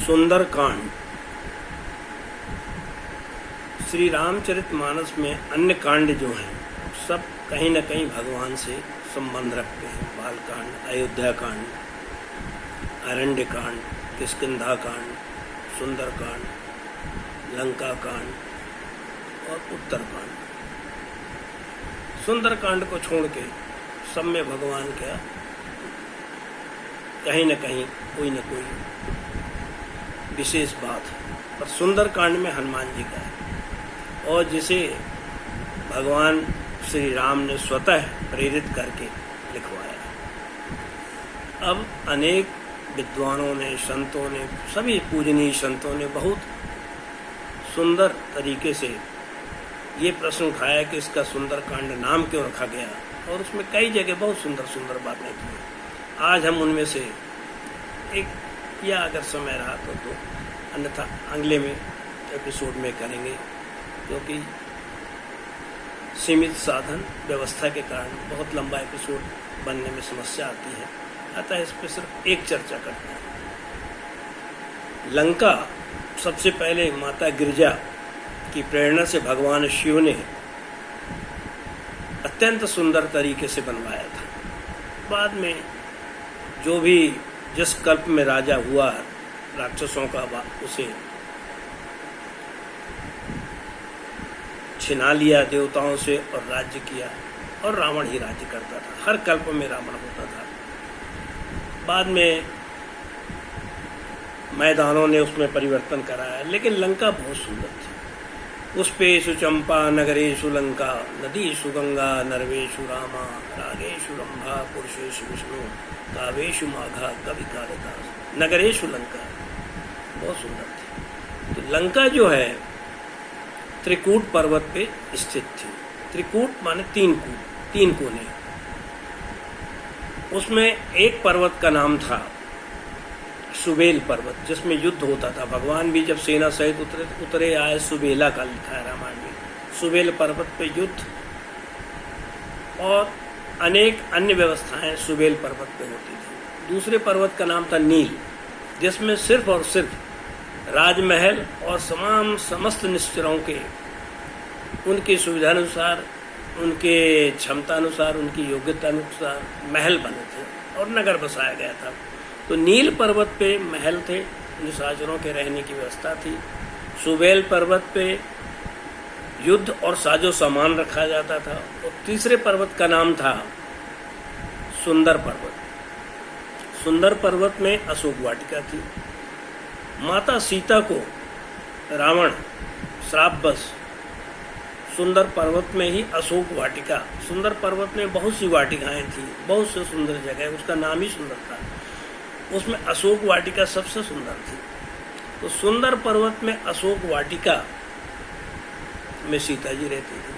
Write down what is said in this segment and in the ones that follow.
सुंदरकांड। श्री रामचरितमानस में अन्य कांड जो हैं सब कहीं न कहीं भगवान से संबंध रखते हैं। बालकांड, अयोध्या कांड, अरण्य कांड, किष्किंधा कांड, सुंदरकांड, लंका कांड और उत्तरकांड। सुंदरकांड को छोड़ के सब में भगवान का कहीं न कहीं कोई न कोई विशेष बात है। पर सुंदरकांड में हनुमान जी का है और जिसे भगवान श्री राम ने स्वतः प्रेरित करके लिखवाया है। अब अनेक विद्वानों ने, संतों ने, सभी पूजनीय संतों ने बहुत सुंदर तरीके से ये प्रश्न उठाया कि इसका सुंदरकांड नाम क्यों रखा गया, और उसमें कई जगह बहुत सुंदर सुंदर बातें की। आज हम उनमें से एक या अगर समय रहा तो अन्यथा अगले में एपिसोड में करेंगे, क्योंकि सीमित साधन व्यवस्था के कारण बहुत लंबा एपिसोड बनने में समस्या आती है। अतः इस पर सिर्फ एक चर्चा करते हैं। लंका सबसे पहले माता गिरिजा की प्रेरणा से भगवान शिव ने अत्यंत सुंदर तरीके से बनवाया था। बाद में जो भी जिस कल्प में राजा हुआ राक्षसों का उसे छिना लिया देवताओं से और राज्य किया, और रावण ही राज्य करता था। हर कल्प में रावण होता था। बाद में मैदानों ने उसमें परिवर्तन कराया, लेकिन लंका बहुत सुंदर थी। पुष्पेषु चंपा नगरेषु लंका, नदीषु गंगा नरवेषु रामा, रागेषु रंभा पुरुषेषु विष्णु, काव्येषु माघा कवि कालिदास। नगरेषु लंका बहुत सुंदर थी। तो लंका जो है त्रिकूट पर्वत पे स्थित थी। त्रिकूट माने तीन कोने। उसमें एक पर्वत का नाम था सुबेल पर्वत, जिसमें युद्ध होता था। भगवान भी जब सेना सहित उतरे आए, सुबेला का लिखा है रामायण में। सुबेल पर्वत पे युद्ध और अनेक अन्य व्यवस्थाएं सुबेल पर्वत पे होती थी। दूसरे पर्वत का नाम था नील, जिसमें सिर्फ और सिर्फ राजमहल और समस्त निश्चरों के उनकी सुविधा अनुसार, उनके क्षमता अनुसार, उनकी योग्यता अनुसार महल बने थे और नगर बसाया गया था। तो नील पर्वत पे महल थे, निशाचरों के रहने की व्यवस्था थी। सुबेल पर्वत पे युद्ध और साजो सामान रखा जाता था। और तीसरे पर्वत का नाम था सुंदर पर्वत। सुंदर पर्वत में अशोक वाटिका थी। माता सीता को रावण श्रापवश सुंदर पर्वत में ही अशोक वाटिका, सुंदर पर्वत में बहुत सी वाटिकाएं थी, बहुत से सुंदर जगह, उसका नाम ही सुंदर था। उसमें अशोक वाटिका सबसे सुंदर थी। तो सुंदर पर्वत में अशोक वाटिका में सीता जी रहती थी।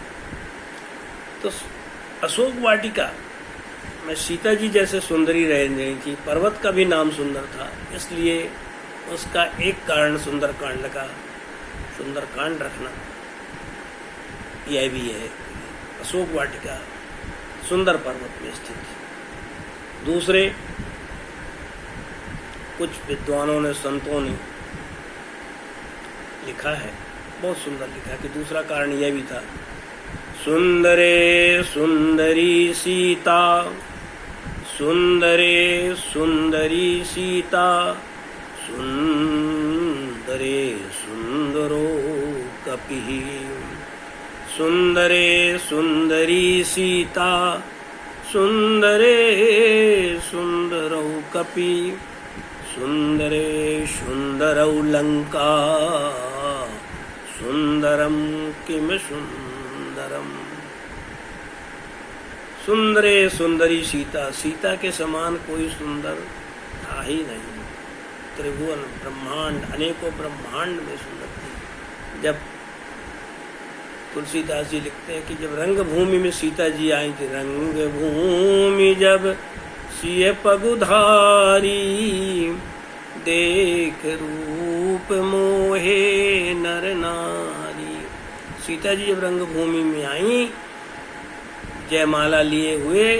तो अशोक वाटिका में सीता जी जैसे सुंदरी रह रही थी। पर्वत का भी नाम सुंदर था, इसलिए उसका एक कारण सुंदरकांड का सुंदरकांड रखना यह भी है। अशोक वाटिका सुंदर पर्वत में स्थित थी। दूसरे कुछ विद्वानों ने, संतों ने लिखा है, बहुत सुंदर लिखा कि दूसरा कारण यह भी था, सुंदरे सुंदरी सीता, सुंदरे सुंदरी सीता, सुंदरे सुंदरो कपिः, सुंदरे सुंदरी सीता, सुंदरे सुंदरौ कपिः, सुंदरे सुंदरौ लंका, सुंदरम किम सुंदरम। सुंदरे सुंदरी सीता, सीता के समान कोई सुंदर था ही नहीं। त्रिभुवन ब्रह्मांड, अनेकों ब्रह्मांड में सुंदर थी। जब तुलसीदास जी लिखते हैं कि जब रंगभूमि में सीता जी आई थी, रंगभूमि जब सिय पगुधारी, देख रूप मोहे नर नारी। सीता जी जब रंगभूमि में आई, जयमाला लिए हुए,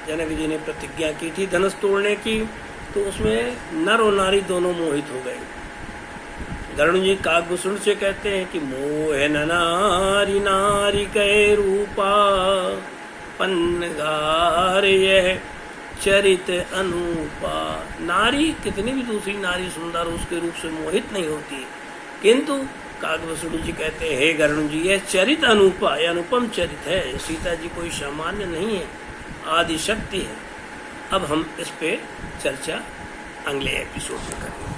जनक जी ने प्रतिज्ञा की थी धनुष तोड़ने की, तो उसमें नर और नारी दोनों मोहित हो गए। गरुड़ जी काकभूषण से कहते हैं कि मोह न नारी नारी कै रूपा, पन्नगार यह चरित अनुपा। नारी कितनी भी दूसरी नारी सुंदर उसके रूप से मोहित नहीं होती, किंतु काकभूषण जी कहते हैं हे गरुड़ जी यह चरित अनुपा, यह अनुपम चरित है। सीता जी कोई सामान्य नहीं है, आदि शक्ति है। अब हम इस पे चर्चा अगले एपिसोड में करेंगे।